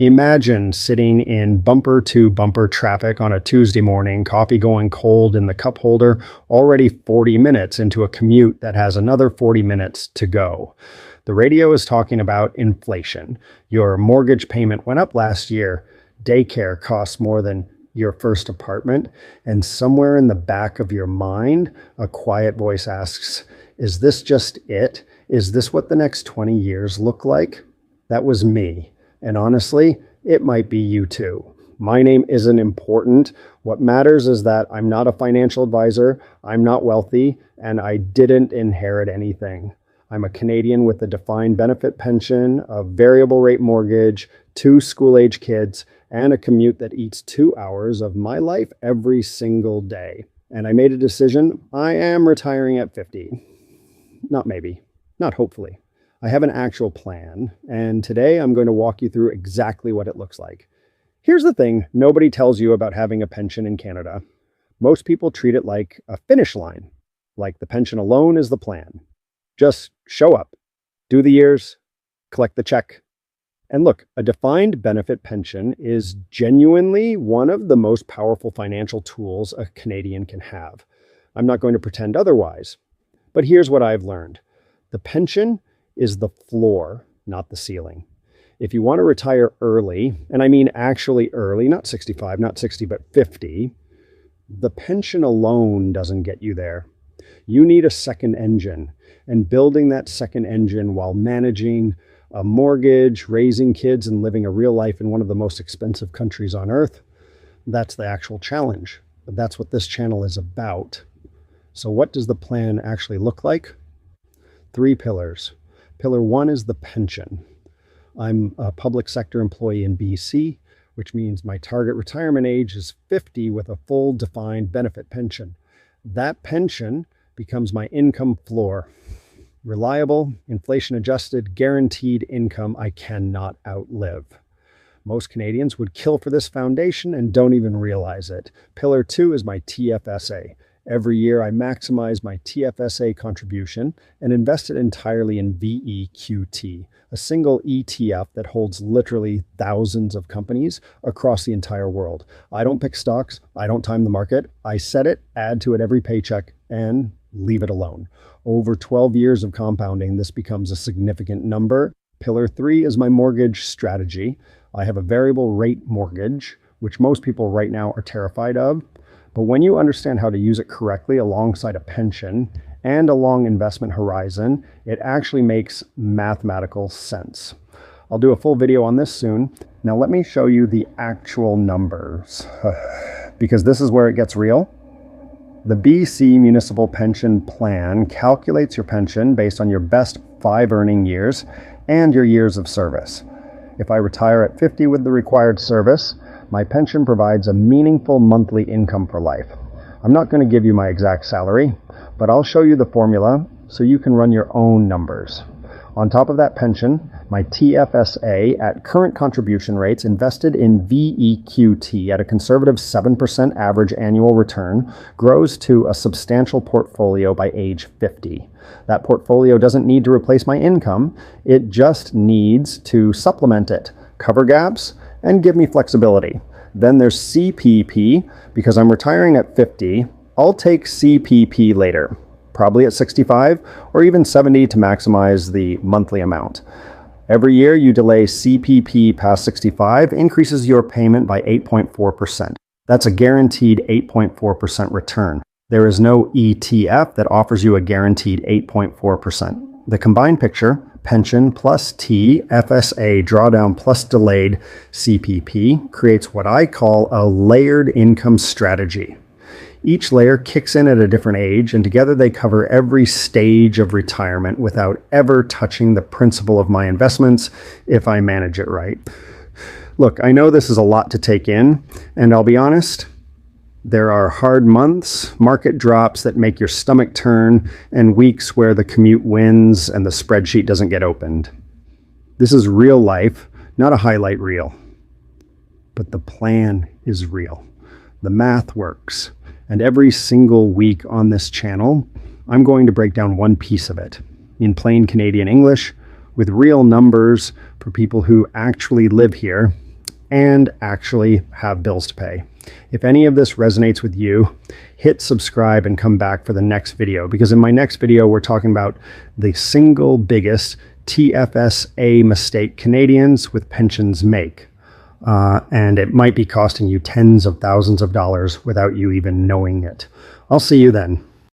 Imagine sitting in bumper-to-bumper traffic on a Tuesday morning, coffee going cold in the cup holder, already 40 minutes into a commute that has another 40 minutes to go. The radio is talking about inflation. Your mortgage payment went up last year. Daycare costs more than your first apartment. And somewhere in the back of your mind, a quiet voice asks, is this just it? Is this what the next 20 years look like? That was me. And honestly, it might be you too. My name isn't important. What matters is that I'm not a financial advisor, I'm not wealthy, and I didn't inherit anything. I'm a Canadian with a defined benefit pension, a variable rate mortgage, 2 school-age kids, and a commute that eats 2 hours of my life every single day. And I made a decision. I am retiring at 50. Not maybe, not hopefully. I have an actual plan, and today I'm going to walk you through exactly what it looks like. Here's the thing nobody tells you about having a pension in Canada. Most people treat it like a finish line, like the pension alone is the plan. Just show up, do the years, collect the check. And look, a defined benefit pension is genuinely one of the most powerful financial tools a Canadian can have. I'm not going to pretend otherwise, but here's what I've learned. The pension is the floor, not the ceiling. If you want to retire early, and I mean actually early, not 65, not 60, but 50, the pension alone doesn't get you there. You need a second engine, and building that second engine while managing a mortgage, raising kids, and living a real life in one of the most expensive countries on earth, that's the actual challenge. But that's what this channel is about. So what does the plan actually look like? 3 pillars. Pillar 1 is the pension. I'm a public sector employee in BC, which means my target retirement age is 50 with a full defined benefit pension. That pension becomes my income floor. Reliable, inflation-adjusted, guaranteed income I cannot outlive. Most Canadians would kill for this foundation and don't even realize it. Pillar 2 is my TFSA. Every year, I maximize my TFSA contribution and invest it entirely in VEQT, a single ETF that holds literally thousands of companies across the entire world. I don't pick stocks. I don't time the market. I set it, add to it every paycheck, and leave it alone. Over 12 years of compounding, this becomes a significant number. Pillar 3 is my mortgage strategy. I have a variable rate mortgage, which most people right now are terrified of. But when you understand how to use it correctly alongside a pension and a long investment horizon, it actually makes mathematical sense. I'll do a full video on this soon. Now let me show you the actual numbers, because this is where it gets real. The BC Municipal Pension Plan calculates your pension based on your best 5 earning years and your years of service. If I retire at 50 with the required service, my pension provides a meaningful monthly income for life. I'm not going to give you my exact salary, but I'll show you the formula so you can run your own numbers. On top of that pension, my TFSA at current contribution rates invested in VEQT at a conservative 7% average annual return grows to a substantial portfolio by age 50. That portfolio doesn't need to replace my income, it just needs to supplement it, cover gaps, and give me flexibility. Then there's CPP. Because I'm retiring at 50, I'll take CPP later, probably at 65 or even 70 to maximize the monthly amount. Every year you delay CPP past 65 increases your payment by 8.4%. That's a guaranteed 8.4% return. There is no ETF that offers you a guaranteed 8.4%. The combined picture, pension plus TFSA drawdown plus delayed CPP, creates what I call a layered income strategy. Each layer kicks in at a different age, and together they cover every stage of retirement without ever touching the principal of my investments if I manage it right. Look, I know this is a lot to take in, and I'll be honest, there are hard months, market drops that make your stomach turn, and weeks where the commute wins and the spreadsheet doesn't get opened. This is real life, not a highlight reel. But the plan is real. The math works. And every single week on this channel, I'm going to break down one piece of it in plain Canadian English with real numbers for people who actually live here and actually have bills to pay. If any of this resonates with you, hit subscribe and come back for the next video, because in my next video, we're talking about the single biggest TFSA mistake Canadians with pensions make. And it might be costing you tens of thousands of dollars without you even knowing it. I'll see you then.